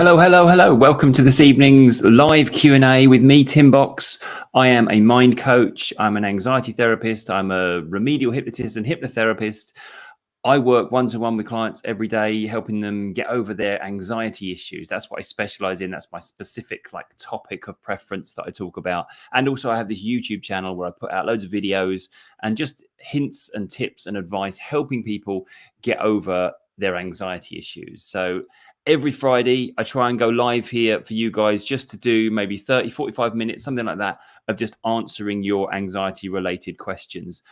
Hello, hello, hello. Welcome to this evening's live Q&A with me, Tim Box. I am a mind coach. I'm an anxiety therapist. I'm a remedial hypnotist and hypnotherapist. I work one-to-one with clients every day, helping them get over their anxiety issues. That's what I specialize in. That's my specific topic of preference that I talk about. And also I have this YouTube channel where I put out loads of videos and just hints and tips and advice, helping people get over their anxiety issues. So every Friday, I try and go live here for you guys just to do maybe 30, 45 minutes, something like that, of just answering your anxiety related questions.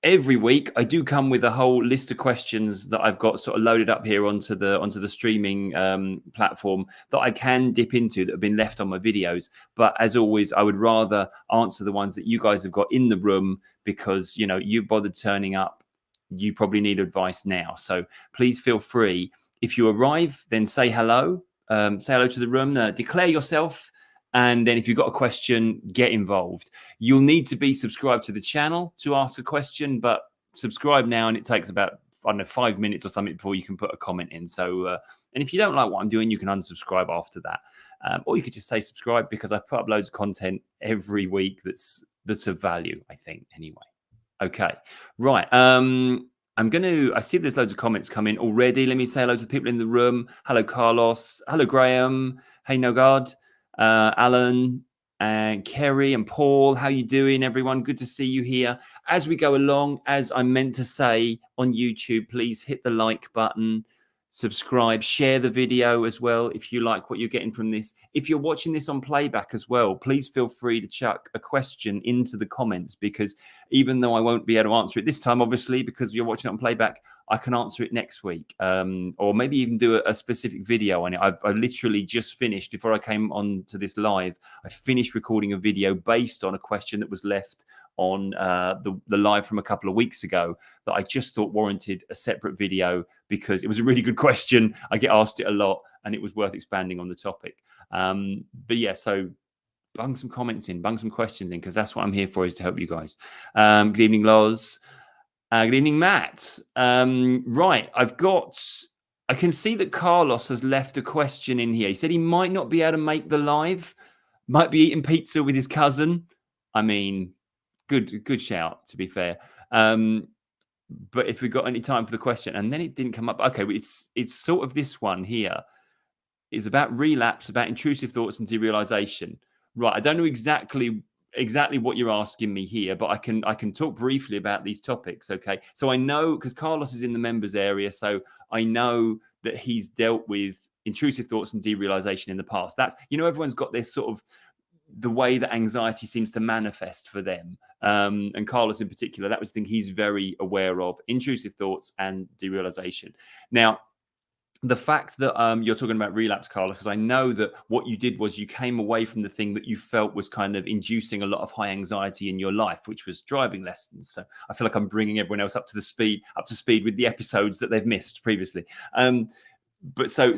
Every week, I do come with a whole list of questions that I've got sort of loaded up here onto the streaming platform that I can dip into that have been left on my videos. But as always, I would rather answer the ones that you guys have got in the room because, you know, you bothered turning up. You probably need advice now. So please feel free. If you arrive, then say hello. Say hello to the room. Declare yourself. And then if you've got a question, get involved. You'll need to be subscribed to the channel to ask a question, but subscribe now and it takes about, I don't know, 5 minutes or something before you can put a comment in. So, and if you don't like what I'm doing, you can unsubscribe after that. Or you could just say subscribe because I put up loads of content every week that's of value, I think, anyway. Okay, right. I see there's loads of comments come in already. Let me say hello to the people in the room. Hello, Carlos. Hello, Graham. Hey, Nogard. Alan and Kerry and Paul, how you doing, everyone? Good to see you here. As we go along, as I meant to say on YouTube, please hit the like button, subscribe, share the video as well if you like what you're getting from this. If you're watching this on playback as well, please feel free to chuck a question into the comments, because even though I won't be able to answer it this time, obviously, because you're watching it on playback, I can answer it next week, or maybe even do a specific video on it. I literally just finished, before I came on to this live, I finished recording a video based on a question that was left on the live from a couple of weeks ago that I just thought warranted a separate video because it was a really good question. I get asked it a lot and it was worth expanding on the topic. But yeah, so bung some comments in, bung some questions in, because that's what I'm here for, is to help you guys. Good evening, Loz. Good evening, Matt. Right, I can see that Carlos has left a question in here. He said he might not be able to make the live, might be eating pizza with his cousin. I mean, good shout, to be fair. But if we've got any time for the question, and then it didn't come up. Okay, it's sort of this one here. It's about relapse, about intrusive thoughts and derealization. Right, I don't know exactly what you're asking me here, but I can talk briefly about these topics. Okay, so I know, because Carlos is in the members area, so I know that he's dealt with intrusive thoughts and derealization in the past. That's, you know, everyone's got this sort of the way that anxiety seems to manifest for them, and Carlos in particular, that was the thing he's very aware of: intrusive thoughts and derealization. Now, the fact that you're talking about relapse, Carlos, because I know that what you did was you came away from the thing that you felt was kind of inducing a lot of high anxiety in your life, which was driving lessons. So I feel like I'm bringing everyone else up to speed with the episodes that they've missed previously. But so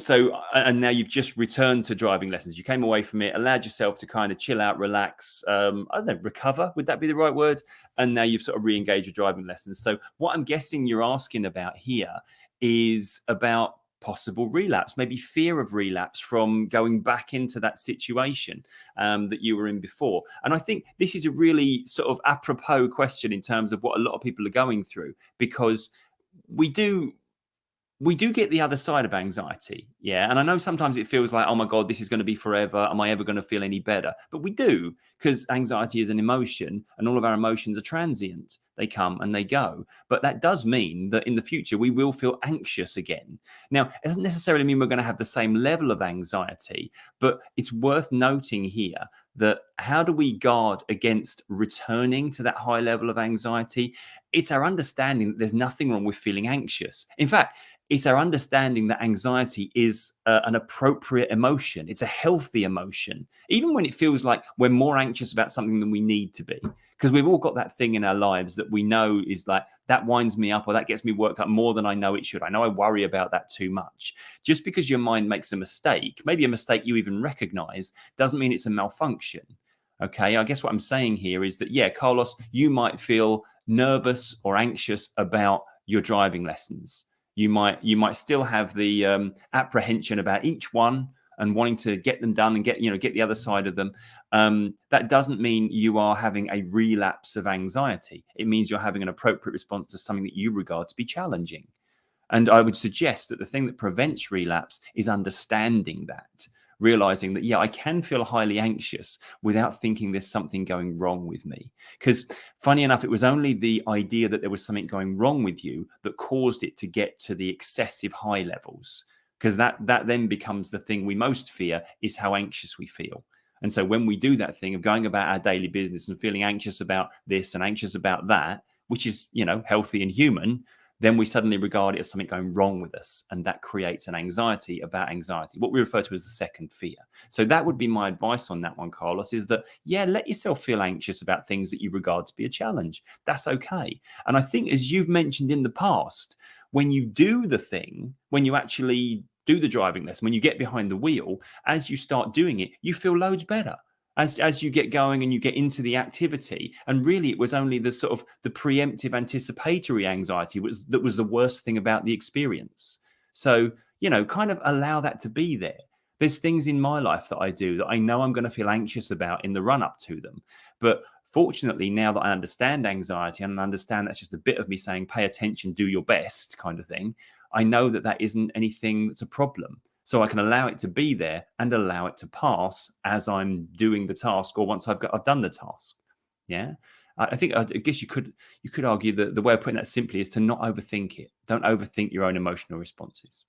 and now you've just returned to driving lessons. You came away from it, allowed yourself to kind of chill out, relax, I don't know, recover, would that be the right word? And now you've sort of re-engaged with driving lessons. So what I'm guessing you're asking about here is about possible relapse, maybe fear of relapse from going back into that situation that you were in before. And I think this is a really sort of apropos question in terms of what a lot of people are going through, because we do get the other side of anxiety. Yeah. And I know sometimes it feels like, oh my God, this is going to be forever. Am I ever going to feel any better? But we do, because anxiety is an emotion and all of our emotions are transient. They come and they go. But that does mean that in the future, we will feel anxious again. Now, it doesn't necessarily mean we're going to have the same level of anxiety, but it's worth noting here that how do we guard against returning to that high level of anxiety? It's our understanding that there's nothing wrong with feeling anxious. In fact, it's our understanding that anxiety is an appropriate emotion. It's a healthy emotion, even when it feels like we're more anxious about something than we need to be. Because we've all got that thing in our lives that we know is like, that winds me up or that gets me worked up more than I know it should. I know I worry about that too much. Just because your mind makes a mistake, maybe a mistake you even recognize, doesn't mean it's a malfunction. Okay, I guess what I'm saying here is that, yeah, Carlos, you might feel nervous or anxious about your driving lessons. You might still have the apprehension about each one, and wanting to get them done and get the other side of them, that doesn't mean you are having a relapse of anxiety. It means you're having an appropriate response to something that you regard to be challenging. And I would suggest that the thing that prevents relapse is understanding that, realizing that, yeah, I can feel highly anxious without thinking there's something going wrong with me. Because funny enough, it was only the idea that there was something going wrong with you that caused it to get to the excessive high levels. Because that then becomes the thing we most fear, is how anxious we feel. And so when we do that thing of going about our daily business and feeling anxious about this and anxious about that, which is, healthy and human, then we suddenly regard it as something going wrong with us. And that creates an anxiety about anxiety, what we refer to as the second fear. So that would be my advice on that one, Carlos, is that, yeah, let yourself feel anxious about things that you regard to be a challenge. That's okay. And I think, as you've mentioned in the past, when you do the thing, when you actually do the driving lesson, when you get behind the wheel, as you start doing it, you feel loads better. As you get going and you get into the activity. And really, it was only the sort of the preemptive anticipatory anxiety that was the worst thing about the experience. So, kind of allow that to be there. There's things in my life that I do that I know I'm going to feel anxious about in the run up to them. But fortunately, now that I understand anxiety and I understand that's just a bit of me saying, pay attention, do your best kind of thing, I know that isn't anything that's a problem. So I can allow it to be there and allow it to pass as I'm doing the task, or once I've done the task. Yeah, I guess you could argue that the way of putting that simply is to not overthink it. Don't overthink your own emotional responses.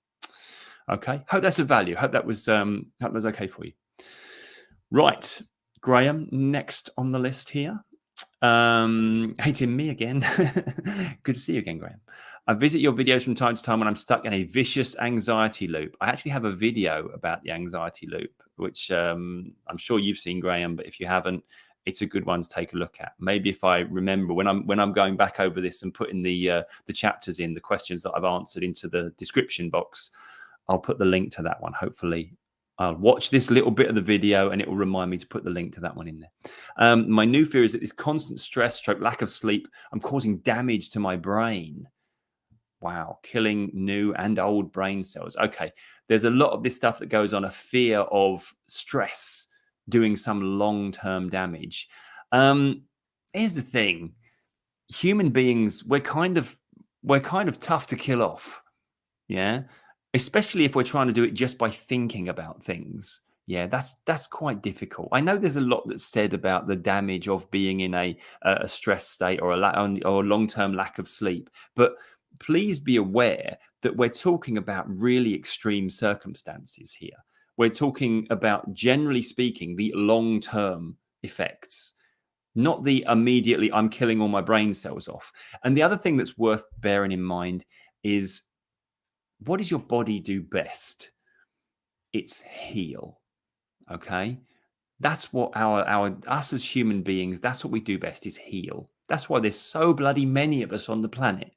Okay, hope that's of value. Hope that was okay for you. Right, Graham, next on the list here. Hey Tim, me again. Good to see you again, Graham. I visit your videos from time to time when I'm stuck in a vicious anxiety loop. I actually have a video about the anxiety loop, which I'm sure you've seen, Graham, but if you haven't, it's a good one to take a look at. Maybe if I remember when I'm going back over this and putting the chapters in, the questions that I've answered into the description box, I'll put the link to that one. Hopefully I'll watch this little bit of the video and it will remind me to put the link to that one in there. My new fear is that this constant stress, lack of sleep, I'm causing damage to my brain. Wow, killing new and old brain cells. Okay, there's a lot of this stuff that goes on, a fear of stress doing some long-term damage. Here's the thing. Human beings, we're kind of tough to kill off. Yeah. Especially if we're trying to do it just by thinking about things. Yeah, that's quite difficult. I know there's a lot that's said about the damage of being in a stress state or a long-term lack of sleep, but please be aware that we're talking about really extreme circumstances here. We're talking about, generally speaking, the long-term effects, not the immediately I'm killing all my brain cells off. And the other thing that's worth bearing in mind is, what does your body do best? It's heal. Okay. That's what us as human beings, that's what we do best, is heal. That's why there's so bloody many of us on the planet,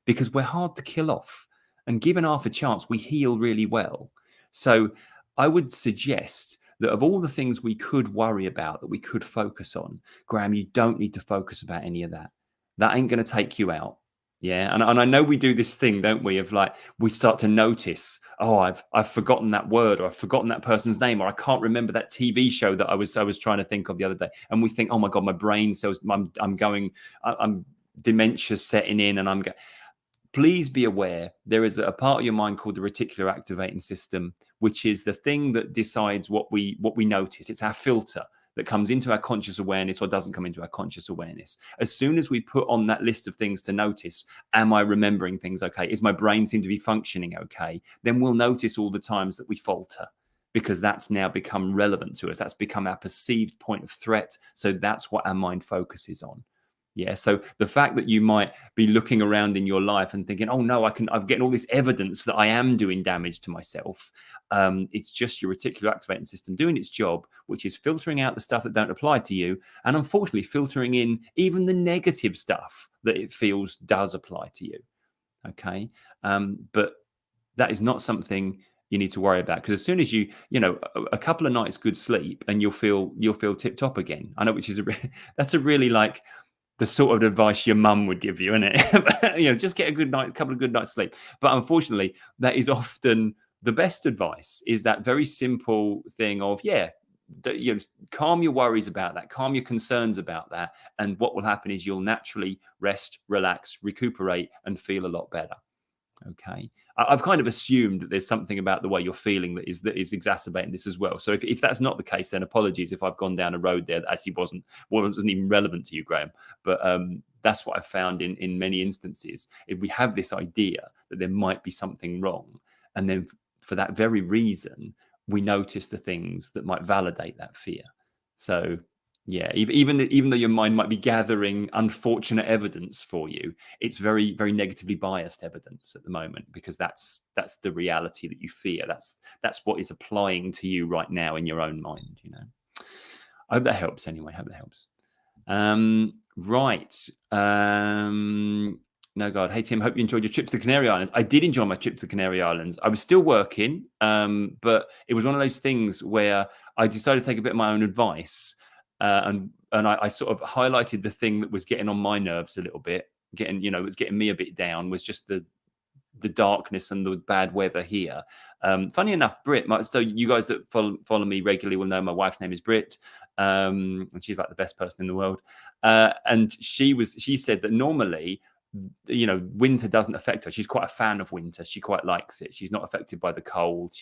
because we're hard to kill off. And given half a chance, we heal really well. So I would suggest that of all the things we could worry about, that we could focus on, Graham, you don't need to focus about any of that. That ain't going to take you out. Yeah, and I know we do this thing, don't we, of like, we start to notice, oh, I've forgotten that word, or I've forgotten that person's name, or I can't remember that TV show that I was trying to think of the other day, and we think, oh my God, my brain cells, I'm dementia's setting in, and please be aware there is a part of your mind called the reticular activating system, which is the thing that decides what we notice. It's our filter that comes into our conscious awareness or doesn't come into our conscious awareness. As soon as we put on that list of things to notice, am I remembering things okay? Is my brain seem to be functioning okay? Then we'll notice all the times that we falter, because that's now become relevant to us. That's become our perceived point of threat. So that's what our mind focuses on. Yeah. So the fact that you might be looking around in your life and thinking, oh no, I'm getting all this evidence that I am doing damage to myself. It's just your reticular activating system doing its job, which is filtering out the stuff that don't apply to you. And unfortunately, filtering in even the negative stuff that it feels does apply to you. Okay. But that is not something you need to worry about, because as soon as a couple of nights good sleep and you'll feel tip top again. I know, which is that's a really like the sort of advice your mum would give you, isn't it? Just get a couple of good nights sleep. But unfortunately, that is often the best advice is that very simple thing of, calm your worries about that, calm your concerns about that. And what will happen is you'll naturally rest, relax, recuperate, and feel a lot better. Okay. I've kind of assumed that there's something about the way you're feeling that is exacerbating this as well. So if that's not the case, then apologies if I've gone down a road there that actually wasn't even relevant to you, Graham. But that's what I've found in many instances. If we have this idea that there might be something wrong, and then for that very reason, we notice the things that might validate that fear. So yeah, even though your mind might be gathering unfortunate evidence for you, it's very, very negatively biased evidence at the moment, because that's the reality that you fear. That's what is applying to you right now in your own mind. I hope that helps. Anyway, hope that helps. Right. No, God. Hey, Tim, hope you enjoyed your trip to the Canary Islands. I did enjoy my trip to the Canary Islands. I was still working, but it was one of those things where I decided to take a bit of my own advice. And I sort of highlighted the thing that was getting on my nerves a little bit, it was getting me a bit down, was just the darkness and the bad weather here. Funny enough, Britt, so you guys that follow me regularly will know my wife's name is Britt, and she's like the best person in the world. And she said that normally, winter doesn't affect her. She's quite a fan of winter. She quite likes it. She's not affected by the cold.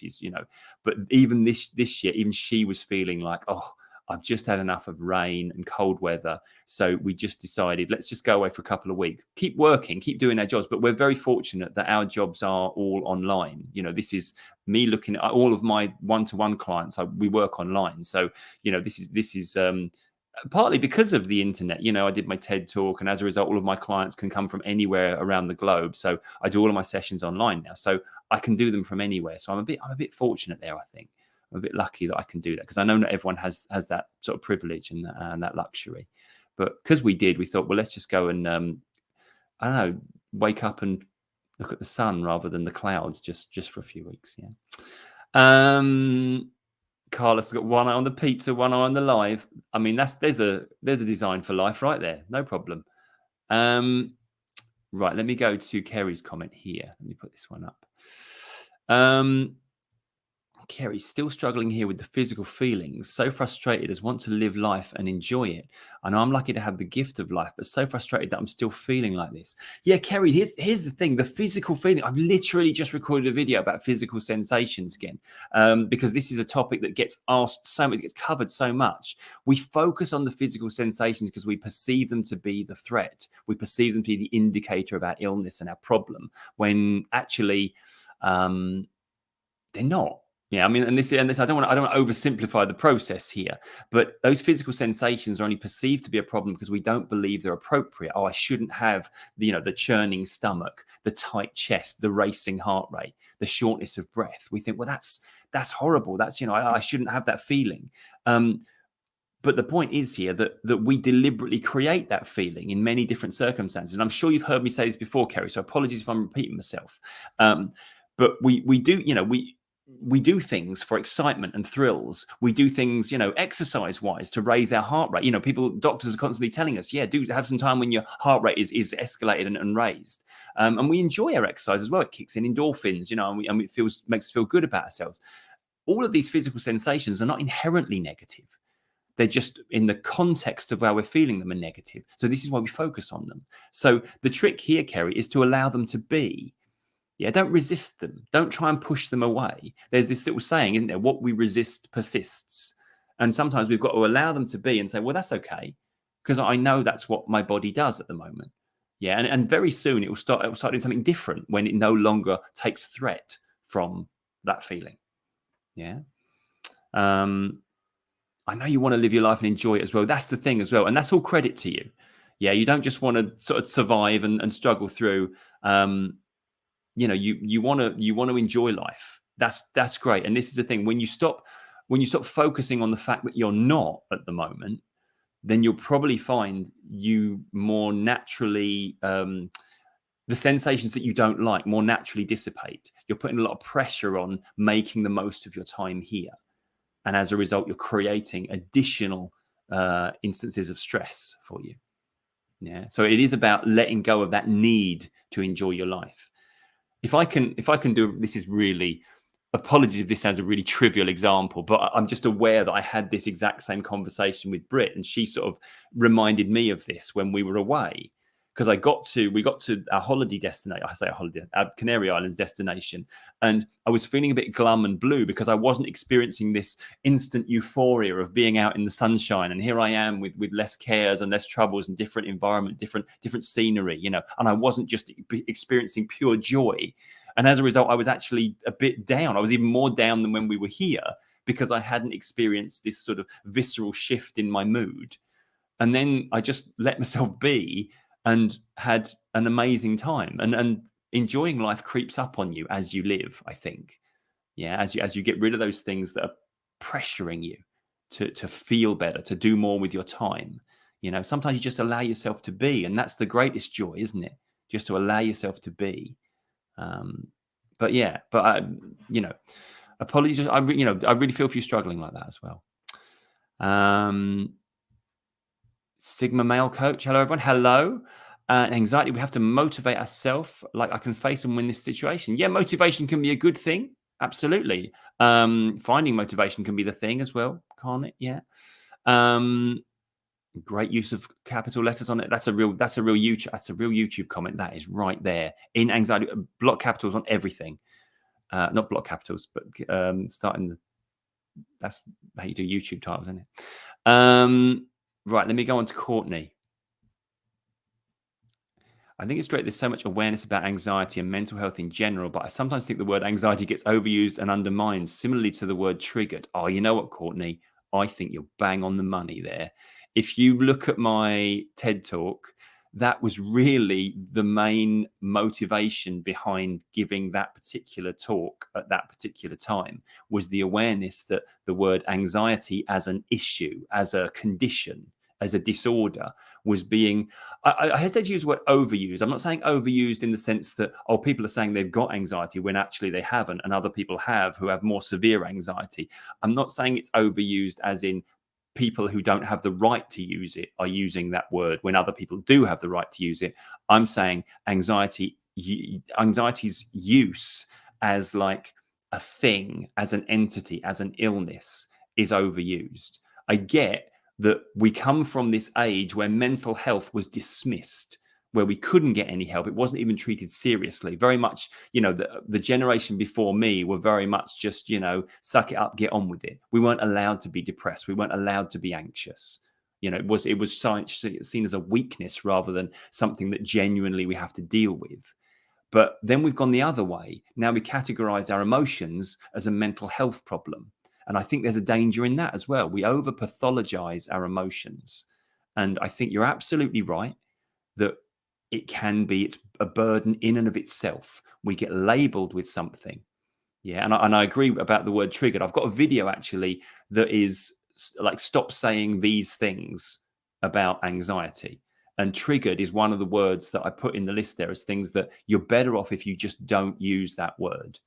But even this year, even she was feeling like, oh, I've just had enough of rain and cold weather. So we just decided, let's just go away for a couple of weeks, keep working, keep doing our jobs. But we're very fortunate that our jobs are all online. This is me looking at all of my one-to-one clients. We work online. So, this is partly because of the internet. I did my TED talk, and as a result, all of my clients can come from anywhere around the globe. So I do all of my sessions online now. So I can do them from anywhere. So I'm a bit fortunate there, I think. I'm a bit lucky that I can do that, because I know not everyone has that sort of privilege and that luxury. But because we thought, well, let's just go and I don't know, wake up and look at the sun rather than the clouds just for a few weeks. Yeah. Carlos has got one eye on the pizza, one eye on the live. I mean, there's a design for life right there. No problem. Right, let me go to Kerry's comment here. Let me put this one up. Kerry, still struggling here with the physical feelings. So frustrated, as want to live life and enjoy it. I know I'm lucky to have the gift of life, but so frustrated that I'm still feeling like this. Yeah, Kerry, here's the thing. The physical feeling. I've literally just recorded a video about physical sensations again, because this is a topic that gets asked so much, gets covered so much. We focus on the physical sensations because we perceive them to be the threat. We perceive them to be the indicator of our illness and our problem, when actually they're not. Yeah, I mean, and this, I don't want to oversimplify the process here, but those physical sensations are only perceived to be a problem because we don't believe they're appropriate. Oh, I shouldn't have the churning stomach, the tight chest, the racing heart rate, the shortness of breath. We think, well, that's horrible. That's I shouldn't have that feeling. But the point is here that we deliberately create that feeling in many different circumstances. And I'm sure you've heard me say this before, Kerry. So apologies if I'm repeating myself. But we do, we do things for excitement and thrills. We do things, exercise-wise to raise our heart rate. Doctors are constantly telling us, do have some time when your heart rate is escalated and raised. And we enjoy our exercise as well. It kicks in endorphins, and it makes us feel good about ourselves. All of these physical sensations are not inherently negative. They're just in the context of how we're feeling them are negative. So this is why we focus on them. So the trick here, Kerry, is to allow them to be. Yeah, don't resist them. Don't try and push them away. There's this little saying, isn't there? What we resist persists. And sometimes we've got to allow them to be and say, well, that's okay, because I know that's what my body does at the moment. Yeah, and very soon it will start doing something different when it no longer takes threat from that feeling. Yeah. I know you want to live your life and enjoy it as well. That's the thing as well. And that's all credit to you. Yeah, you don't just want to sort of survive and struggle through. You want to enjoy life. That's great. And this is the thing, when you stop focusing on the fact that you're not at the moment, then you'll probably find you more naturally the sensations that you don't like more naturally dissipate. You're putting a lot of pressure on making the most of your time here, and as a result you're creating additional instances of stress for you. Yeah, so it is about letting go of that need to enjoy your life. If I can do, this is really apologies if this sounds a really trivial example, but I'm just aware that I had this exact same conversation with Brit, and she sort of reminded me of this when we were away. Because we got to our holiday destination. I say a holiday, our Canary Islands destination, and I was feeling a bit glum and blue because I wasn't experiencing this instant euphoria of being out in the sunshine. And here I am with less cares and less troubles and different environment, different scenery, you know. And I wasn't just experiencing pure joy. And as a result, I was actually a bit down. I was even more down than when we were here because I hadn't experienced this sort of visceral shift in my mood. And then I just let myself be and had an amazing time. And enjoying life creeps up on you as you live, I think. Yeah, as you get rid of those things that are pressuring you to feel better, to do more with your time. You know, sometimes you just allow yourself to be, and that's the greatest joy, isn't it? Just to allow yourself to be. But yeah, you know, apologies. I really feel for you struggling like that as well. Sigma male coach. Hello, everyone. Hello. Anxiety, we have to motivate ourselves. Like, I can face and win this situation. Yeah, motivation can be a good thing. Absolutely. Finding motivation can be the thing as well, can't it? Yeah. Great use of capital letters on it. That's a real YouTube comment. That is right there. In anxiety, block capitals on everything. Not block capitals, but that's how you do YouTube titles, isn't it? Right, let me go on to Courtney. I think it's great there's so much awareness about anxiety and mental health in general, but I sometimes think the word anxiety gets overused and undermined, similarly to the word triggered. Oh, you know what, Courtney? I think you're bang on the money there. If you look at my TED Talk, that was really the main motivation behind giving that particular talk at that particular time, was the awareness that the word anxiety as an issue, as a condition, as a disorder was being, I hesitate to use the word overused. I'm not saying overused in the sense that, oh, people are saying they've got anxiety when actually they haven't, and other people have who have more severe anxiety. I'm not saying it's overused as in people who don't have the right to use it are using that word when other people do have the right to use it. I'm saying anxiety's use as like a thing, as an entity, as an illness is overused. I get that we come from this age where mental health was dismissed, where we couldn't get any help. It wasn't even treated seriously. Very much, you know, the generation before me were very much just, you know, suck it up, get on with it. We weren't allowed to be depressed. We weren't allowed to be anxious. You know, it was seen as a weakness rather than something that genuinely we have to deal with. But then we've gone the other way. Now we categorize our emotions as a mental health problem. And I think there's a danger in that as well. We over pathologize our emotions. And I think you're absolutely right that it's a burden in and of itself. We get labeled with something. Yeah. And I agree about the word triggered. I've got a video actually that is like, stop saying these things about anxiety. And triggered is one of the words that I put in the list there as things that you're better off if you just don't use that word,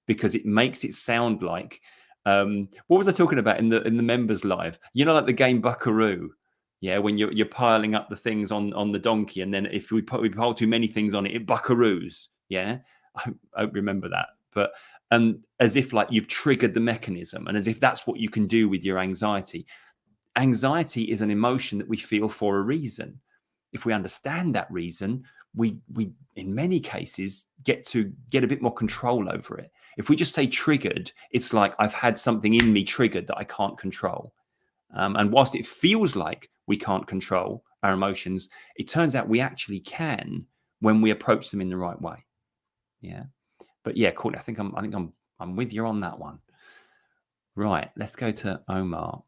because it makes it sound like, what was I talking about in the members live? You know, like the game Buckaroo. Yeah, when you're piling up the things on the donkey, and then if we pile too many things on it, it buckaroos. Yeah, I remember that. But as if like you've triggered the mechanism, and as if that's what you can do with your anxiety. Anxiety is an emotion that we feel for a reason. If we understand that reason, we in many cases get a bit more control over it. If we just say triggered, it's like I've had something in me triggered that I can't control. And whilst it feels like we can't control our emotions, it turns out we actually can when we approach them in the right way. Yeah. But yeah, Courtney, I think I'm with you on that one. Right. Let's go to Omar.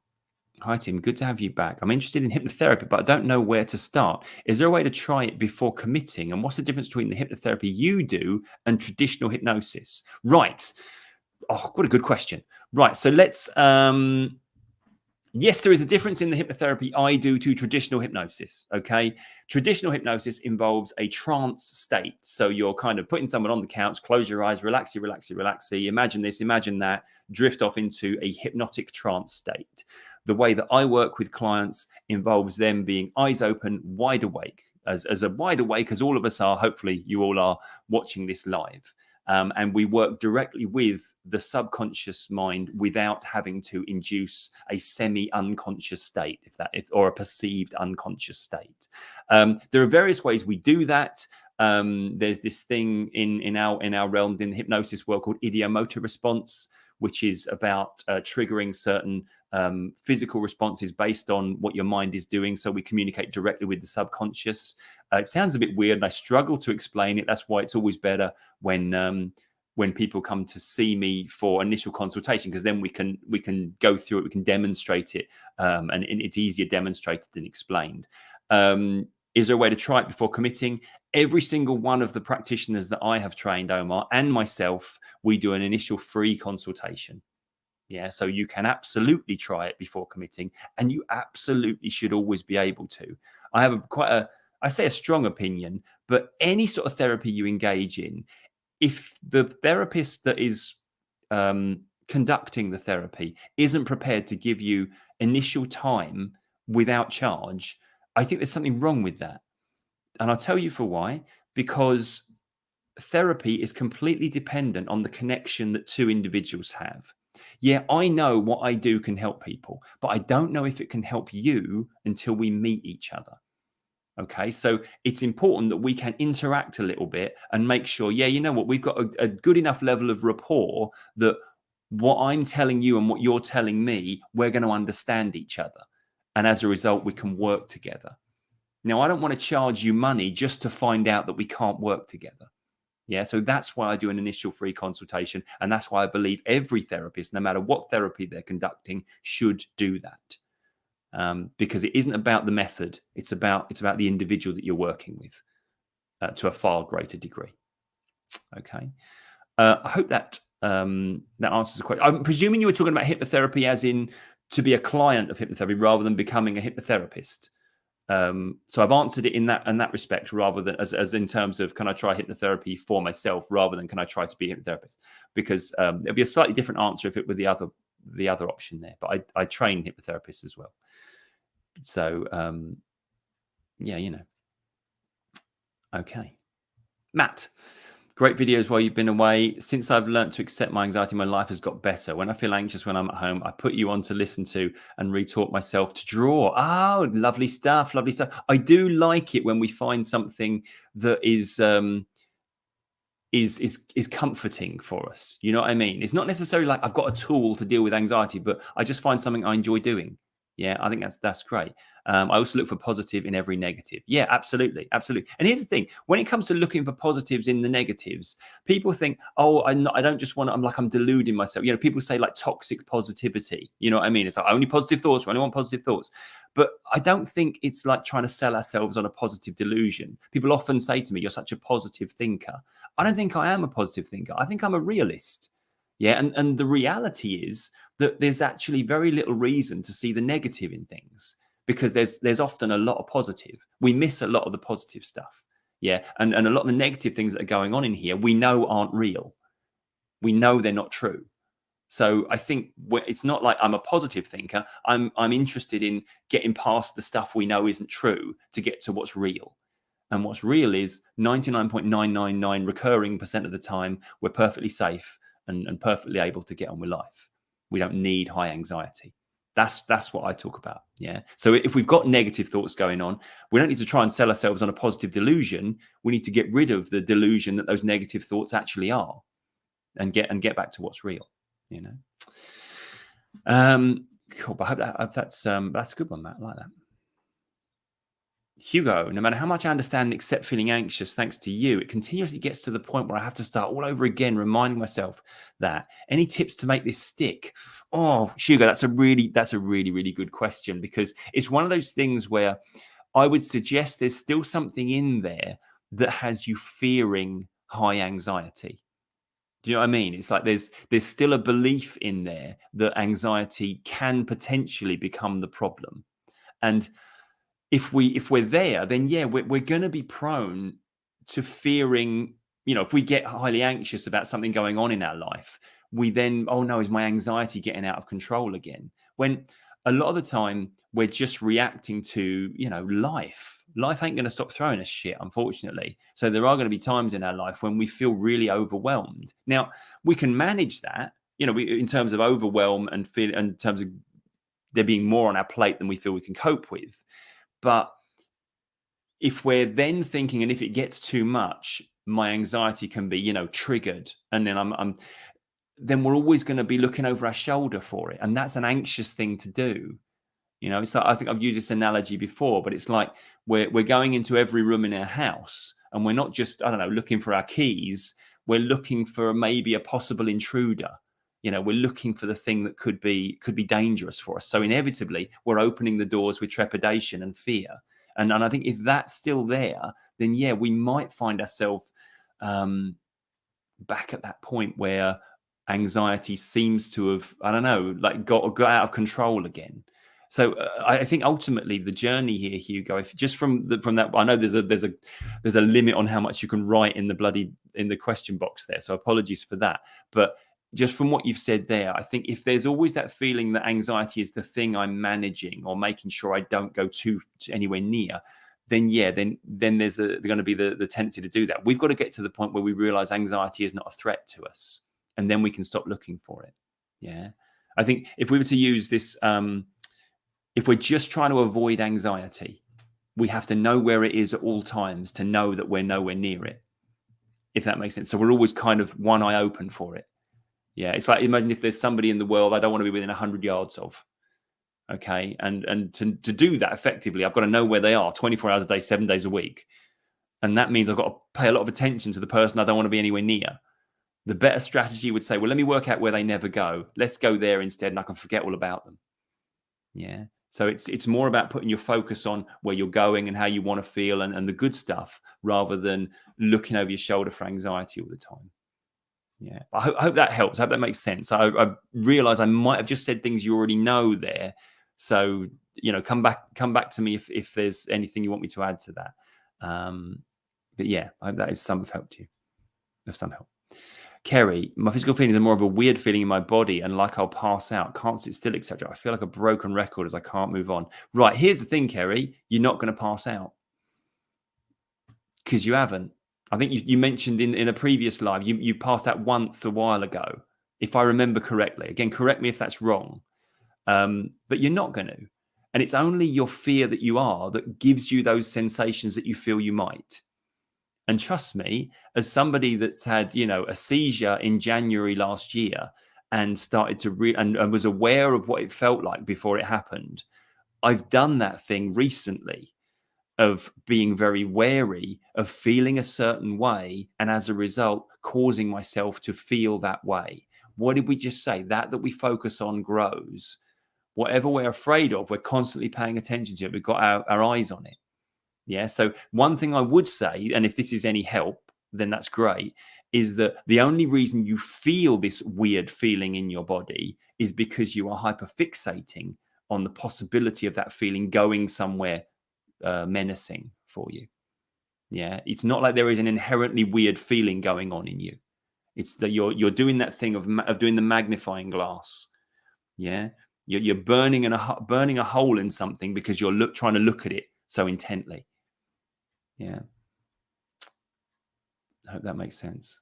Hi, Tim. Good to have you back. I'm interested in hypnotherapy, but I don't know where to start. Is there a way to try it before committing? And what's the difference between the hypnotherapy you do and traditional hypnosis? Right. Oh, what a good question. Right. So let's... yes, there is a difference in the hypnotherapy I do to traditional hypnosis. Okay. Traditional hypnosis involves a trance state. So you're kind of putting someone on the couch, close your eyes, relax, imagine this, imagine that, drift off into a hypnotic trance state. The way that I work with clients involves them being eyes open, wide awake, as wide awake as all of us are. Hopefully you all are watching this live. And we work directly with the subconscious mind without having to induce a semi-unconscious state, or a perceived unconscious state. There are various ways we do that. There's this thing in our realm, in the hypnosis world, called ideomotor response, which is about triggering certain physical responses based on what your mind is doing. So we communicate directly with the subconscious. It sounds a bit weird, and I struggle to explain it. That's why it's always better when people come to see me for initial consultation, because then we can go through it, we can demonstrate it, and it's easier demonstrated than explained. Is there a way to try it before committing? Every single one of the practitioners that I have trained, Omar, and myself, we do an initial free consultation. Yeah, so you can absolutely try it before committing, and you absolutely should always be able to. I have I say a strong opinion, but any sort of therapy you engage in, if the therapist that is conducting the therapy isn't prepared to give you initial time without charge, I think there's something wrong with that. And I'll tell you for why. Because therapy is completely dependent on the connection that two individuals have. Yeah, I know what I do can help people, but I don't know if it can help you until we meet each other. Okay, so it's important that we can interact a little bit and make sure, yeah, you know what, we've got a good enough level of rapport that what I'm telling you and what you're telling me, we're going to understand each other. And as a result, we can work together. Now, I don't want to charge you money just to find out that we can't work together. Yeah, so that's why I do an initial free consultation. And that's why I believe every therapist, no matter what therapy they're conducting, should do that. Because it isn't about the method. It's about the individual that you're working with to a far greater degree. Okay. I hope that that answers the question. I'm presuming you were talking about hypnotherapy as in to be a client of hypnotherapy rather than becoming a hypnotherapist. So I've answered it in that respect, rather than as in terms of, can I try hypnotherapy for myself rather than can I try to be a hypnotherapist? Because it'd be a slightly different answer if it were the other option there. But I train hypnotherapists as well. So yeah, you know. Okay, Matt. Great videos while you've been away. Since I've learned to accept my anxiety, my life has got better. When I feel anxious when I'm at home, I put you on to listen to and retaught myself to draw. Oh, lovely stuff, lovely stuff. I do like it when we find something that is comforting for us. You know what I mean? It's not necessarily like I've got a tool to deal with anxiety, but I just find something I enjoy doing. Yeah, I think that's great. I also look for positive in every negative. Yeah, absolutely, absolutely. And here's the thing: when it comes to looking for positives in the negatives, people think, "Oh, I don't just want. I'm deluding myself." You know, people say like toxic positivity. You know what I mean? It's like only positive thoughts. We only want positive thoughts. But I don't think it's like trying to sell ourselves on a positive delusion. People often say to me, "You're such a positive thinker." I don't think I am a positive thinker. I think I'm a realist. Yeah, and the reality is that there's actually very little reason to see the negative in things, because there's often a lot of positive. We miss a lot of the positive stuff. Yeah, and a lot of the negative things that are going on in here, we know aren't real. We know they're not true. So I think it's not like I'm a positive thinker. I'm interested in getting past the stuff we know isn't true to get to what's real. And what's real is 99.999 recurring % of the time, we're perfectly safe and perfectly able to get on with life. We don't need high anxiety. That's what I talk about. Yeah. So if we've got negative thoughts going on, we don't need to try and sell ourselves on a positive delusion. We need to get rid of the delusion that those negative thoughts actually are, and get back to what's real. You know. Cool. But I hope that's a good one, Matt. I like that. Hugo, no matter how much I understand and accept feeling anxious, thanks to you, it continuously gets to the point where I have to start all over again, reminding myself that. Any tips to make this stick? Oh, Hugo, that's a really, really good question, because it's one of those things where I would suggest there's still something in there that has you fearing high anxiety. Do you know what I mean? It's like there's still a belief in there that anxiety can potentially become the problem. And if we're there, then yeah, we're going to be prone to fearing. You know, if we get highly anxious about something going on in our life, we then, oh no, is my anxiety getting out of control again? When a lot of the time we're just reacting to, life ain't going to stop throwing us shit, unfortunately. So there are going to be times in our life when we feel really overwhelmed. Now, we can manage that, in terms of overwhelm and feel, in terms of there being more on our plate than we feel we can cope with. But if we're then thinking, and if it gets too much, my anxiety can be, triggered, and then then we're always going to be looking over our shoulder for it, and that's an anxious thing to do. It's like, I think I've used this analogy before, but it's like we're going into every room in our house, and we're not just, I don't know, looking for our keys. We're looking for maybe a possible intruder. We're looking for the thing that could be dangerous for us. So inevitably, we're opening the doors with trepidation and fear. And I think if that's still there, then yeah, we might find ourselves back at that point where anxiety seems to have, I don't know, like got out of control again. So I think ultimately the journey here, Hugo, if just from that, I know there's a limit on how much you can write in the question box there. So apologies for that. But just from what you've said there, I think if there's always that feeling that anxiety is the thing I'm managing or making sure I don't go to anywhere near, then yeah, then there's going to be the tendency to do that. We've got to get to the point where we realize anxiety is not a threat to us, and then we can stop looking for it. Yeah, I think if we were to use this, if we're just trying to avoid anxiety, we have to know where it is at all times to know that we're nowhere near it, if that makes sense. So we're always kind of one eye open for it. Yeah, it's like, imagine if there's somebody in the world I don't want to be within 100 yards of. Okay, and to do that effectively, I've got to know where they are 24 hours a day, 7 days a week. And that means I've got to pay a lot of attention to the person I don't want to be anywhere near. The better strategy would say, well, let me work out where they never go. Let's go there instead, and I can forget all about them. Yeah. So it's more about putting your focus on where you're going and how you want to feel and the good stuff, rather than looking over your shoulder for anxiety all the time. Yeah, I hope that helps. I hope that makes sense. I realize I might have just said things you already know there. So, come back to me if there's anything you want me to add to that. But yeah, I hope that is some help to you. Of some help. Kerry, my physical feelings are more of a weird feeling in my body and like I'll pass out, can't sit still, etc. I feel like a broken record as I can't move on. Right, here's the thing, Kerry, you're not going to pass out because you haven't. I think you mentioned in a previous live, you passed out once a while ago, if I remember correctly. Again, correct me if that's wrong. But you're not going to. And it's only your fear that you are that gives you those sensations that you feel you might. And trust me, as somebody that's had, a seizure in January last year and started to and was aware of what it felt like before it happened, I've done that thing recently of being very wary of feeling a certain way, and as a result, causing myself to feel that way. What did we just say? That we focus on grows. Whatever we're afraid of, we're constantly paying attention to it. We've got our eyes on it. Yeah. So one thing I would say, and if this is any help, then that's great, is that the only reason you feel this weird feeling in your body is because you are hyperfixating on the possibility of that feeling going somewhere menacing for you. Yeah, it's not like there is an inherently weird feeling going on in you. It's that you're doing that thing of doing the magnifying glass. Yeah, you're burning a hole in something because you're trying to look at it so intently. Yeah, I hope that makes sense.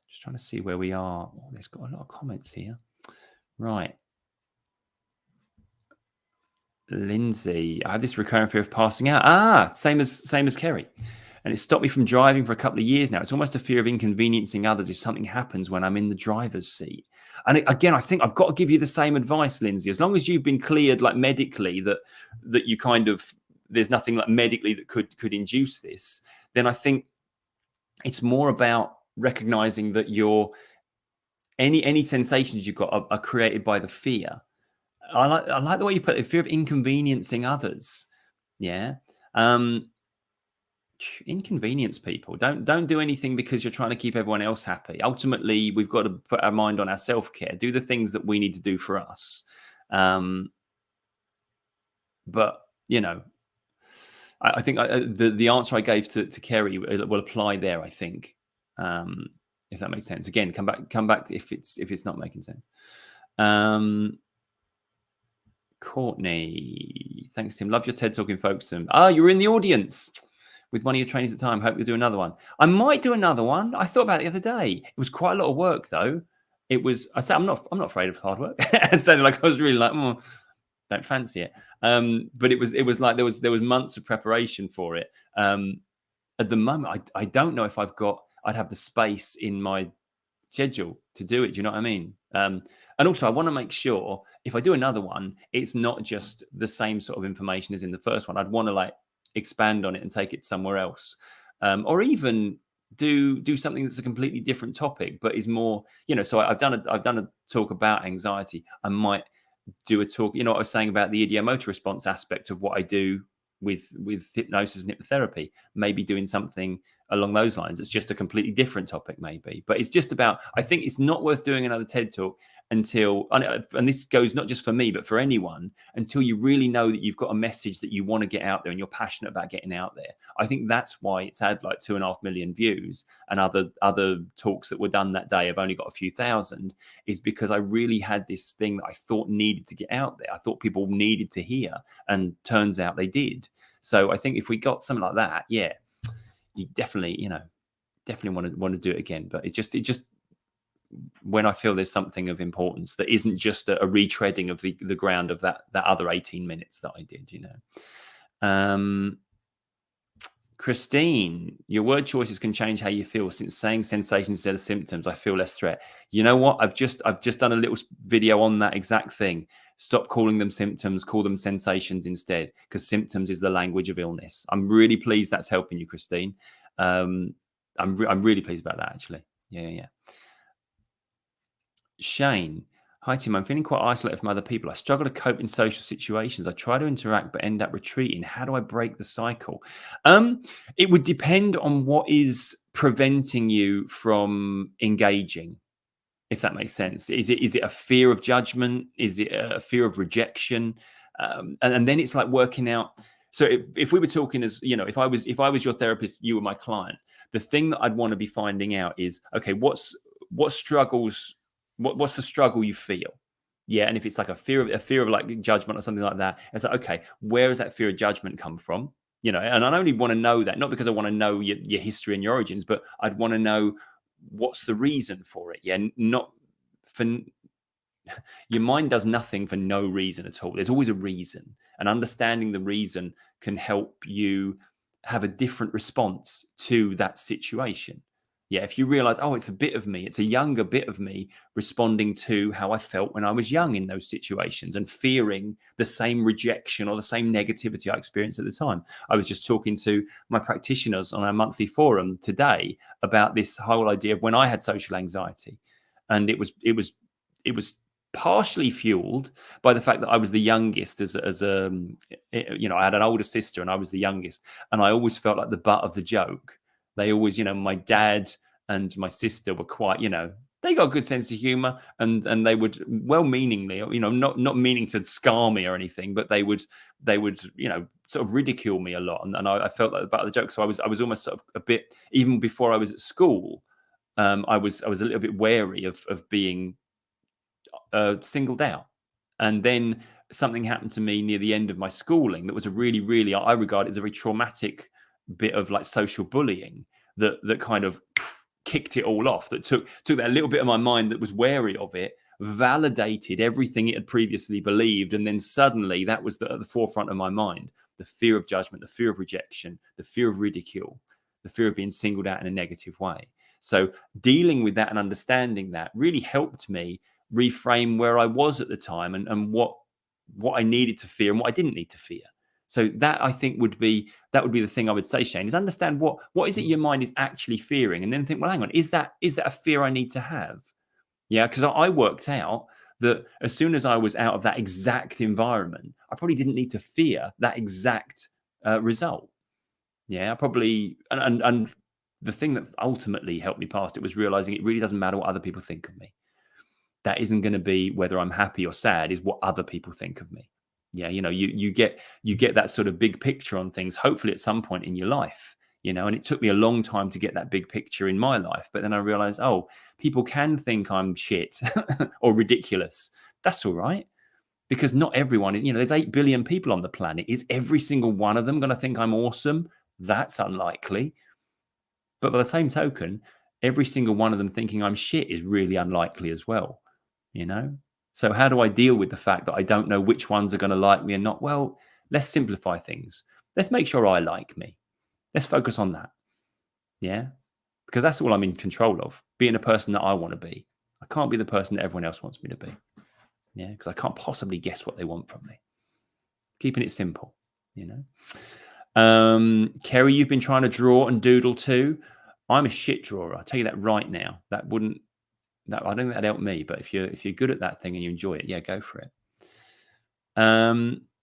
Just trying to see where we are. Oh, there's got a lot of comments here. Right. Lindsay, I have this recurrent fear of passing out. Same as Kerry. And it stopped me from driving for a couple of years now. It's almost a fear of inconveniencing others if something happens when I'm in the driver's seat. And again, I think I've got to give you the same advice, Lindsay. As long as you've been cleared, like medically, that you kind of, there's nothing like medically that could induce this, then I think it's more about recognizing that any sensations you've got are created by the fear. I like the way you put it, fear of inconveniencing others. Yeah. Inconvenience people. Don't do anything because you're trying to keep everyone else happy. Ultimately, we've got to put our mind on our self-care, do the things that we need to do for us. But I think the answer I gave to Kerry will apply there, I think. If that makes sense. Again, come back if it's not making sense. Courtney, thanks, Tim. Love your TED Talk in Folkestone. Oh, you're in the audience with one of your trainings at the time. Hope you'll do another one. I might do another one. I thought about it the other day. It was quite a lot of work, though. It was. I said I'm not afraid of hard work. It sounded like I was really like, don't fancy it. But it was like there was months of preparation for it. At the moment, I don't know if I'd have the space in my schedule to do it. Do you know what I mean? And also, I want to make sure if I do another one, it's not just the same sort of information as in the first one. I'd want to like expand on it and take it somewhere else, or even do something that's a completely different topic, but is more, So I've done a talk about anxiety. I might do a talk. You know what I was saying about the ideomotor response aspect of what I do with hypnosis and hypnotherapy. Maybe doing something along those lines. It's just a completely different topic, maybe. But it's just about, I think it's not worth doing another TED Talk until, and this goes not just for me, but for anyone, until you really know that you've got a message that you want to get out there and you're passionate about getting out there. I think that's why it's had like 2.5 million views, and other talks that were done that day have only got a few thousand, is because I really had this thing that I thought needed to get out there. I thought people needed to hear, and turns out they did. So I think if we got something like that, yeah, you definitely want to do it again. But it just when I feel there's something of importance that isn't just a retreading of the ground of that other 18 minutes that I did, Christine, your word choices can change how you feel. Since saying sensations instead of symptoms, I feel less threat. You know what? I've just done a little video on that exact thing. Stop calling them symptoms, call them sensations instead, because symptoms is the language of illness. I'm really pleased that's helping you, Christine. I'm really pleased about that, actually. Yeah. Shane, hi Tim, I'm feeling quite isolated from other people. I struggle to cope in social situations. I try to interact but end up retreating. How do I break the cycle? It would depend on what is preventing you from engaging, if that makes sense. Is it a fear of judgment? Is it a fear of rejection? And then it's like working out. So if we were talking as, if I was your therapist, you were my client, the thing that I'd want to be finding out is, okay, what's the struggle you feel? Yeah. And if it's like a fear of like judgment or something like that, it's like, okay, where does that fear of judgment come from? And I only want to know that, not because I want to know your history and your origins, but I'd want to know what's the reason for it. Yeah. Not for, your mind does nothing for no reason at all. There's always a reason, and understanding the reason can help you have a different response to that situation. Yeah, if you realize, oh, it's a bit of me, it's a younger bit of me responding to how I felt when I was young in those situations and fearing the same rejection or the same negativity I experienced at the time. I was just talking to my practitioners on our monthly forum today about this whole idea of when I had social anxiety. And it was partially fueled by the fact that I was the youngest I had an older sister and I was the youngest. And I always felt like the butt of the joke. They always, my dad and my sister were quite, they got a good sense of humor, and they would well-meaningly, not meaning to scar me or anything, but they would, sort of ridicule me a lot. And I felt like the butt of the joke. So I was almost sort of a bit, even before I was at school, I was a little bit wary of being singled out. And then something happened to me near the end of my schooling that was a really, really, I regard it as a very traumatic bit of like social bullying that kind of kicked it all off, that took that little bit of my mind that was wary of it, validated everything it had previously believed, and then suddenly that was at the forefront of my mind. The fear of judgment, the fear of rejection, the fear of ridicule, the fear of being singled out in a negative way. So dealing with that and understanding that really helped me reframe where I was at the time and what I needed to fear and what I didn't need to fear. So that, I think, would be the thing I would say, Shane, is understand what is it your mind is actually fearing, and then think, well, hang on, is that a fear I need to have? Yeah, because I worked out that as soon as I was out of that exact environment, I probably didn't need to fear that exact result. Yeah, I probably, and the thing that ultimately helped me past it was realizing it really doesn't matter what other people think of me. That isn't going to be whether I'm happy or sad, is what other people think of me. Yeah, you get that sort of big picture on things, hopefully at some point in your life, and it took me a long time to get that big picture in my life. But then I realized, oh, people can think I'm shit or ridiculous. That's all right. because not everyone is, there's 8 billion people on the planet. Is every single one of them going to think I'm awesome? That's unlikely. But by the same token, every single one of them thinking I'm shit is really unlikely as well, So how do I deal with the fact that I don't know which ones are going to like me and not? Well, let's simplify things. Let's make sure I like me. Let's focus on that. Yeah. Because that's all I'm in control of, being a person that I want to be. I can't be the person that everyone else wants me to be. Yeah. Because I can't possibly guess what they want from me. Keeping it simple, Kerry, you've been trying to draw and doodle too. I'm a shit drawer. I'll tell you that right now. I don't think that'd help me, but if you're good at that thing and you enjoy it, yeah, go for it.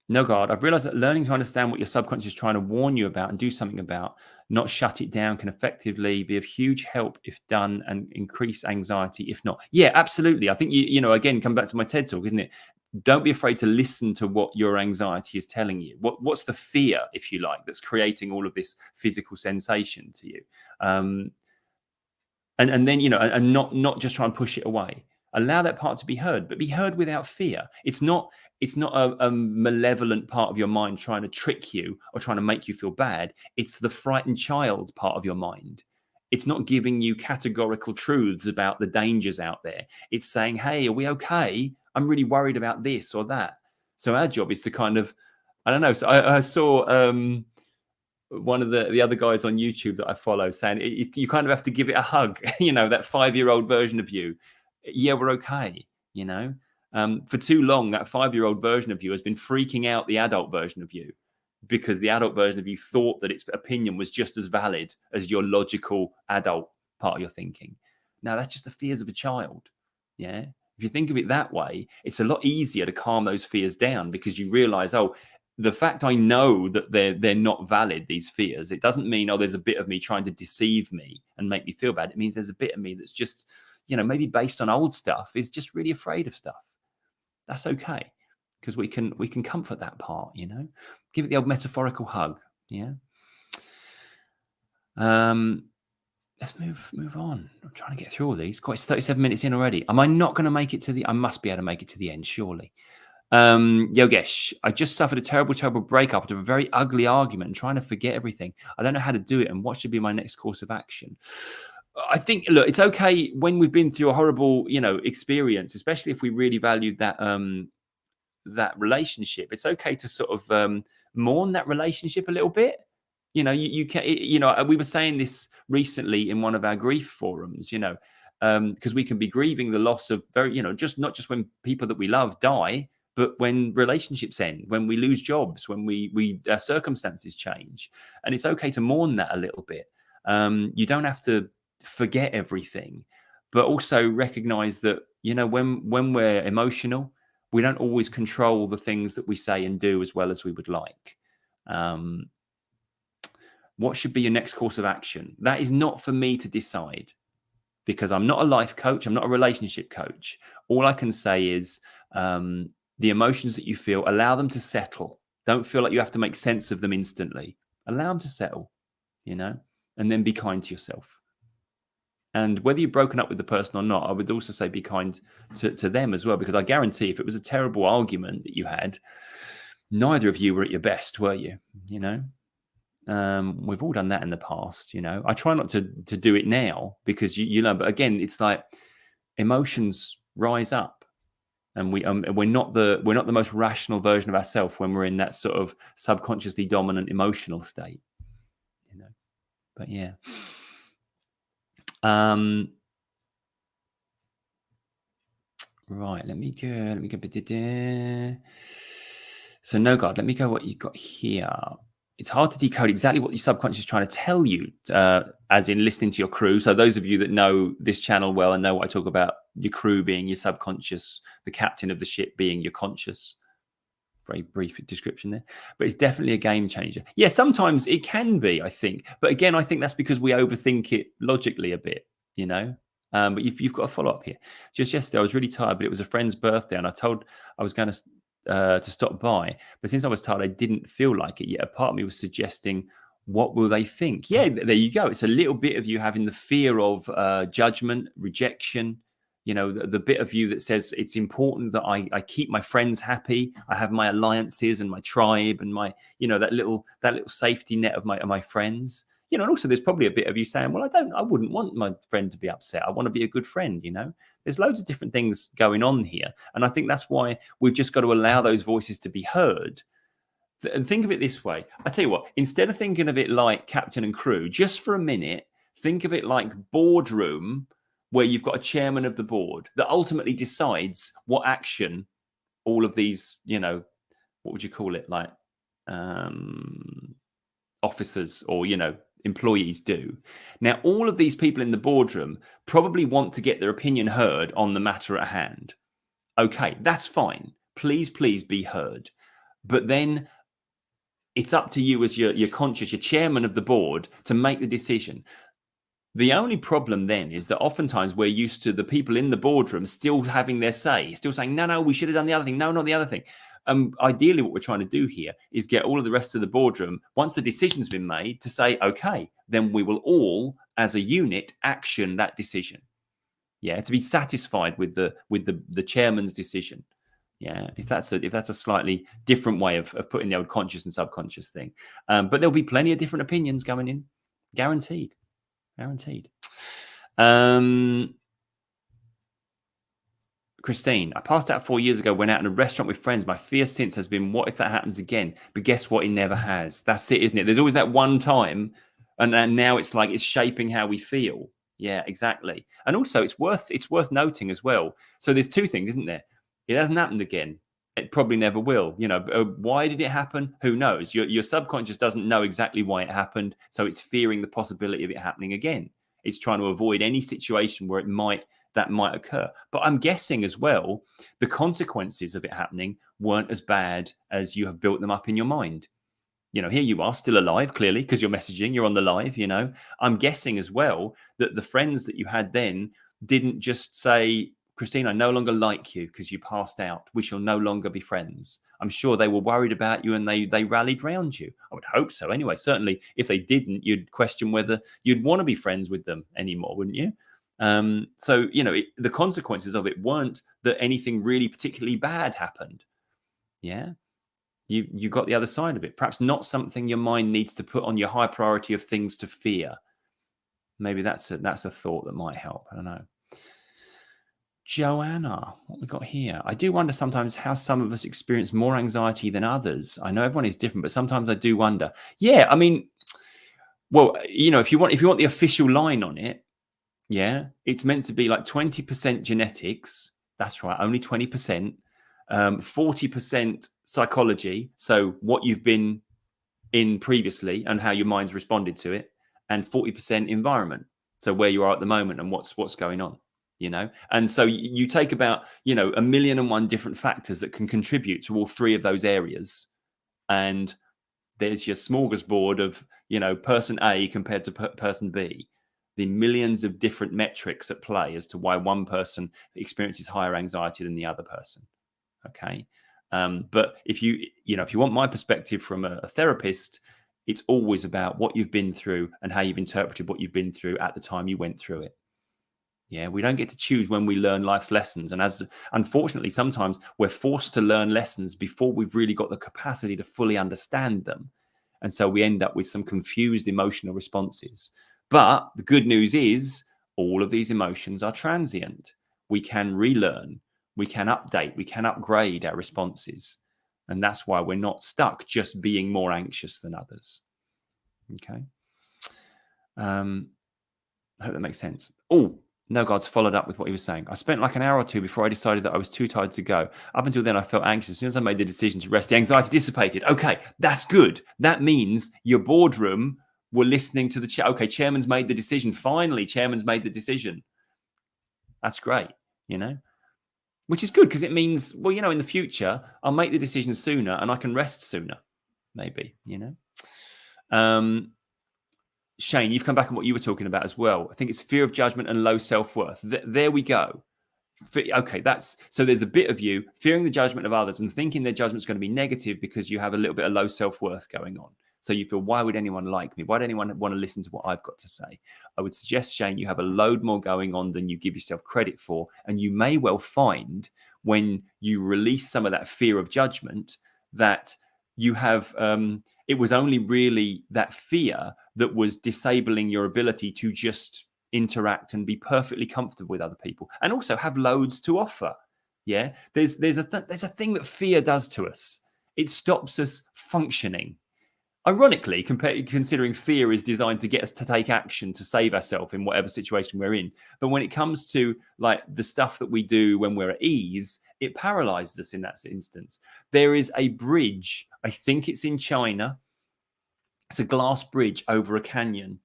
No, God, I've realized that learning to understand what your subconscious is trying to warn you about and do something about, not shut it down, can effectively be of huge help if done and increase anxiety if not. Yeah, absolutely. I think, again, come back to my TED talk, isn't it? Don't be afraid to listen to what your anxiety is telling you. What's the fear, if you like, that's creating all of this physical sensation to you? And then, and not just try and push it away. Allow that part to be heard, but be heard without fear. It's not a malevolent part of your mind trying to trick you or trying to make you feel bad. It's the frightened child part of your mind. It's not giving you categorical truths about the dangers out there. It's saying, hey, are we okay? I'm really worried about this or that. So our job is to kind of, I don't know. So I saw one of the other guys on YouTube that I follow saying you kind of have to give it a hug, that 5-year-old version of you. Yeah, we're okay, For too long, that 5-year-old version of you has been freaking out the adult version of you because the adult version of you thought that its opinion was just as valid as your logical adult part of your thinking. Now, that's just the fears of a child. Yeah. If you think of it that way, it's a lot easier to calm those fears down because you realize, the fact I know that they're not valid, these fears, it doesn't mean, there's a bit of me trying to deceive me and make me feel bad. It means there's a bit of me that's just, maybe based on old stuff, is just really afraid of stuff. That's okay, because we can comfort that part, give it the old metaphorical hug. Yeah. Let's move on. I'm trying to get through all these. Quite 37 minutes in already. Am I not going to make it to I must be able to make it to the end, surely. Yogesh, I just suffered a terrible breakup after a very ugly argument and trying to forget everything. I don't know how to do it and what should be my next course of action. I think, look, it's okay when we've been through a horrible, experience, especially if we really valued that that relationship. It's okay to sort of mourn that relationship a little bit. You can, we were saying this recently in one of our grief forums, because we can be grieving the loss of just not just when people that we love die, but when relationships end, when we lose jobs, when our circumstances change. And it's okay to mourn that a little bit. You don't have to forget everything, but also recognize that, when we're emotional, we don't always control the things that we say and do as well as we would like. What should be your next course of action? That is not for me to decide, because I'm not a life coach. I'm not a relationship coach. All I can say is the emotions that you feel, allow them to settle. Don't feel like you have to make sense of them instantly. Allow them to settle, and then be kind to yourself. And whether you've broken up with the person or not, I would also say be kind to them as well, because I guarantee if it was a terrible argument that you had, neither of you were at your best, were you? We've all done that in the past. I try not to do it now because but again, it's like emotions rise up, and we're not the most rational version of ourselves when we're in that sort of subconsciously dominant emotional state. But yeah. Right, let me go. So no, God, let me go what you got here. It's hard to decode exactly what your subconscious is trying to tell you, as in listening to your crew. So those of you that know this channel well and know what I talk about, your crew being your subconscious, the captain of the ship being your conscious. Very brief description there, but it's definitely a game changer. Yeah, sometimes it can be, I think. But again, I think that's because we overthink it logically a bit, But you've got a follow-up here. Just yesterday, I was really tired, but it was a friend's birthday, and I told I was going to stop by. But since I was tired, I didn't feel like it yet. A part of me was suggesting, what will they think? Yeah, there you go. It's a little bit of you having the fear of judgment, rejection, You know, the bit of you that says it's important that I keep my friends happy. I have my alliances and my tribe and my, you know, that little safety net of my friends. You know, and also there's probably a bit of you saying, well, I wouldn't want my friend to be upset. I want to be a good friend, you know. There's loads of different things going on here. And I think that's why we've just got to allow those voices to be heard. And think of it this way. I tell you what, instead of thinking of it like captain and crew, just for a minute, think of it like boardroom, where you've got a chairman of the board that ultimately decides what action all of these, you know, what would you call it? Like officers or, you know, employees do. Now, all of these people in the boardroom probably want to get their opinion heard on the matter at hand. Okay, that's fine. Please be heard. But then it's up to you as your conscious, your chairman of the board, to make the decision. The only problem then is that oftentimes we're used to the people in the boardroom still having their say, still saying, no, we should have done the other thing. No, not the other thing. Ideally, what we're trying to do here is get all of the rest of the boardroom, once the decision's been made, to say, okay, then we will all, as a unit, action that decision. Yeah, to be satisfied with the chairman's decision. Yeah, if that's a slightly different way of putting the old conscious and subconscious thing. But there'll be plenty of different opinions going in, guaranteed. Christine, I passed out 4 years ago, went out in a restaurant with friends. My fear since has been, what if that happens again? But guess what? It never has. That's it, isn't it? There's always that one time, and now it's like it's shaping how we feel. Yeah, exactly. And also, it's worth noting as well. So there's two things, isn't there? It hasn't happened again. It probably never will. You know, why did it happen? Who knows? Your subconscious doesn't know exactly why it happened, so it's fearing the possibility of it happening again. It's trying to avoid any situation where that might occur. But I'm guessing as well, the consequences of it happening weren't as bad as you have built them up in your mind. You know, here you are still alive, clearly, because you're messaging, you're on the live, you know. I'm guessing as well that the friends that you had then didn't just say, Christine, I no longer like you because you passed out. We shall no longer be friends. I'm sure they were worried about you and they rallied round you. I would hope so. Anyway, certainly if they didn't, you'd question whether you'd want to be friends with them anymore, wouldn't you? So, you know, the consequences of it weren't that anything really particularly bad happened. Yeah. You got the other side of it. Perhaps not something your mind needs to put on your high priority of things to fear. Maybe that's a thought that might help. I don't know. Joanna, what we got here? I do wonder sometimes how some of us experience more anxiety than others. I know everyone is different, but sometimes I do wonder. Yeah, I mean, well, you know, if you want the official line on it, yeah, it's meant to be like 20% genetics. That's right, only 20%. 40% psychology, so what you've been in previously and how your mind's responded to it, and 40% environment, so where you are at the moment and what's going on. You know, and so you take about, you know, 1,000,001 different factors that can contribute to all three of those areas, and there's your smorgasbord of, you know, person A compared to person B, the millions of different metrics at play as to why one person experiences higher anxiety than the other person. Okay, but if you want my perspective from a therapist, it's always about what you've been through and how you've interpreted what you've been through at the time you went through it. Yeah, we don't get to choose when we learn life's lessons. And as unfortunately, sometimes we're forced to learn lessons before we've really got the capacity to fully understand them. And so we end up with some confused emotional responses. But the good news is all of these emotions are transient. We can relearn, we can update, we can upgrade our responses. And that's why we're not stuck just being more anxious than others. Okay. I hope that makes sense. Oh, No Gods followed up with what he was saying. I spent like an hour or two before I decided that I was too tired to go. Up until then, I felt anxious. As soon as I made the decision to rest, the anxiety dissipated. Okay, that's good. That means your boardroom were listening to the chair. Okay, chairman's made the decision. Finally, chairman's made the decision. That's great, you know, which is good because it means, well, you know, in the future, I'll make the decision sooner and I can rest sooner, maybe, you know. Shane, you've come back on what you were talking about as well. I think it's fear of judgment and low self-worth. There we go. Okay, so there's a bit of you fearing the judgment of others and thinking their judgment's going to be negative because you have a little bit of low self-worth going on. So you feel, why would anyone like me? Why would anyone want to listen to what I've got to say? I would suggest, Shane, you have a load more going on than you give yourself credit for. And you may well find when you release some of that fear of judgment that you have, it was only really that fear that was disabling your ability to just interact and be perfectly comfortable with other people and also have loads to offer. Yeah, there's a thing that fear does to us. It stops us functioning. Ironically, considering fear is designed to get us to take action to save ourselves in whatever situation we're in. But when it comes to like the stuff that we do when we're at ease, it paralyzes us in that instance. There is a bridge, I think it's in China. It's a glass bridge over a canyon.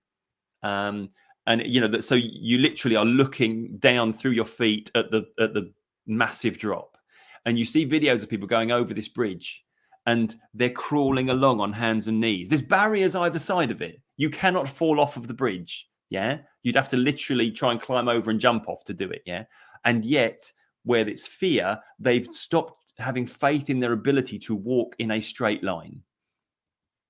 And you know that, so you literally are looking down through your feet at the massive drop, and you see videos of people going over this bridge and they're crawling along on hands and knees. There's barriers either side of it. You cannot fall off of the bridge. Yeah, you'd have to literally try and climb over and jump off to do it. Yeah, and yet where it's fear, they've stopped having faith in their ability to walk in a straight line.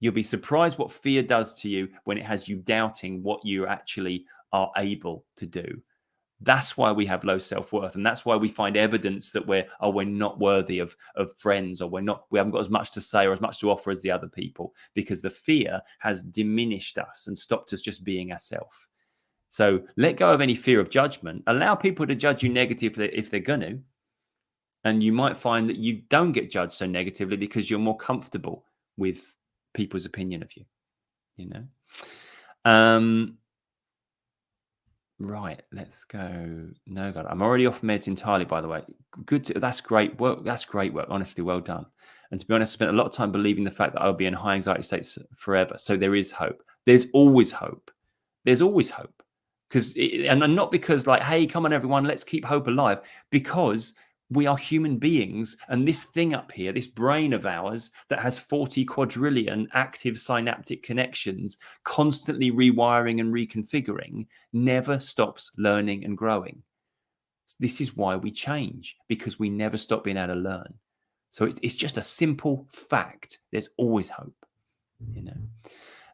You'll be surprised what fear does to you when it has you doubting what you actually are able to do. That's why we have low self-worth, and that's why we find evidence that we're not worthy of friends, or we haven't got as much to say or as much to offer as the other people, because the fear has diminished us and stopped us just being ourselves. So let go of any fear of judgment. Allow people to judge you negatively if they're going to, and you might find that you don't get judged so negatively because you're more comfortable with people's opinion of you, you know. Right, let's go. No, God, I'm already off meds entirely, by the way. That's great work. That's great work. Honestly, well done. And to be honest, I spent a lot of time believing the fact that I'll be in high anxiety states forever. So there is hope. There's always hope. There's always hope. And not because like, hey, come on, everyone, let's keep hope alive. Because we are human beings, and this thing up here, this brain of ours that has 40 quadrillion active synaptic connections, constantly rewiring and reconfiguring, never stops learning and growing. This is why we change, because we never stop being able to learn. So it's just a simple fact. There's always hope, you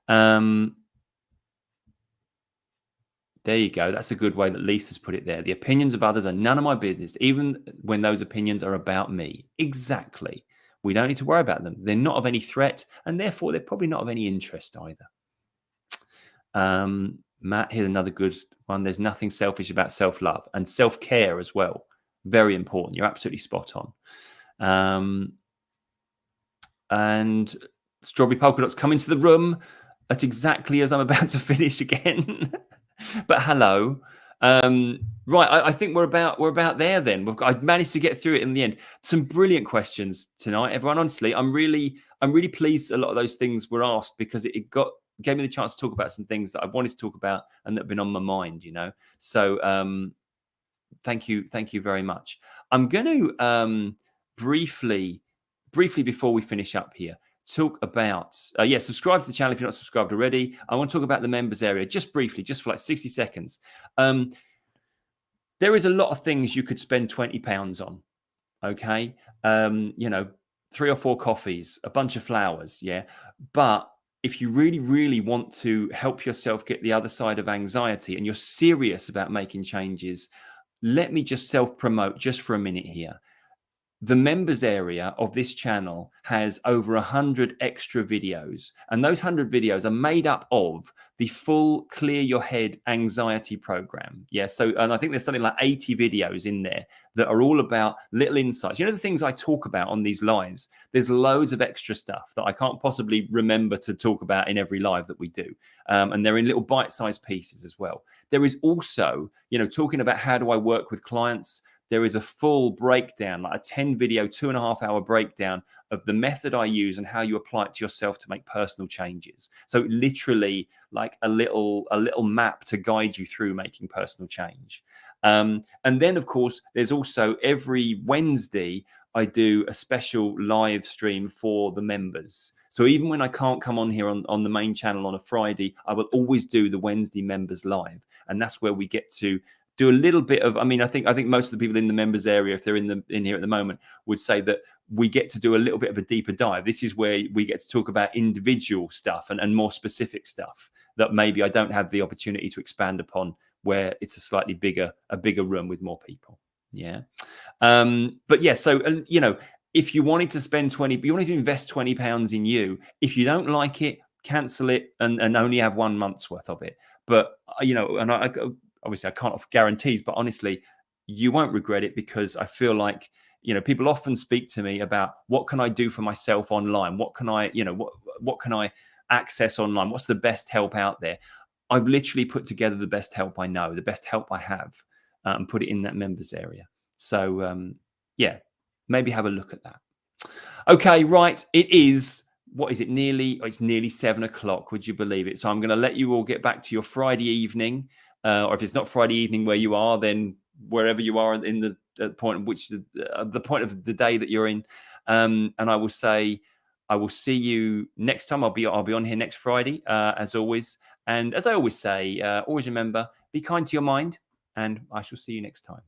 know. There you go. That's a good way that Lisa's put it there. The opinions of others are none of my business, even when those opinions are about me. Exactly. We don't need to worry about them. They're not of any threat, and therefore they're probably not of any interest either. Matt, here's another good one. There's nothing selfish about self-love and self-care as well. Very important. You're absolutely spot on. And Strawberry Polka Dots come into the room at exactly as I'm about to finish again. But hello. Right, I think we're about there then. I managed to get through it in the end. Some brilliant questions tonight, everyone. Honestly, I'm really pleased a lot of those things were asked, because it gave me the chance to talk about some things that I wanted to talk about and that have been on my mind, you know. So thank you very much. I'm going to briefly before we finish up here, talk about subscribe to the channel if you're not subscribed already. I want to talk about the members area just briefly, just for like 60 seconds. There is a lot of things you could spend £20 on. Okay, you know, 3 or 4 coffees, a bunch of flowers, yeah. But if you really want to help yourself get the other side of anxiety, and you're serious about making changes, let me just self-promote just for a minute here. The members area of this channel has over 100 extra videos, and those 100 videos are made up of the full Clear Your Head anxiety program. Yeah, so, and I think there's something like 80 videos in there that are all about little insights. You know, the things I talk about on these lives, there's loads of extra stuff that I can't possibly remember to talk about in every live that we do. And they're in little bite-sized pieces as well. There is also, you know, talking about how do I work with clients. There is a full breakdown, like a 10 video, 2.5 hour breakdown of the method I use and how you apply it to yourself to make personal changes. So literally like a little map to guide you through making personal change. And then, of course, there's also every Wednesday, I do a special live stream for the members. So even when I can't come on here on the main channel on a Friday, I will always do the Wednesday members live. And that's where we get to do a little bit of, I mean, I think most of the people in the members area, if they're in here at the moment, would say that we get to do a little bit of a deeper dive. This is where we get to talk about individual stuff and more specific stuff that maybe I don't have the opportunity to expand upon, where it's a slightly bigger room with more people. Yeah. But yeah, so, you know, if you wanted to spend 20, you wanted to invest £20 in you, if you don't like it, cancel it and only have 1 month's worth of it. But, you know, and I obviously I can't offer guarantees, but honestly, you won't regret it, because I feel like, you know, people often speak to me about what can I do for myself online? What can I, you know, what can I access online? What's the best help out there? I've literally put together the best help I know, the best help I have, and put it in that members area. So yeah, maybe have a look at that. Okay, right. It is, what is it? It's nearly 7 o'clock. Would you believe it? So I'm going to let you all get back to your Friday evening, or if it's not Friday evening where you are, then wherever you are in the point which the point of the day that you're in. And I will say, I will see you next time. I'll be on here next Friday, as always. And as I always say, always remember, be kind to your mind, and I shall see you next time.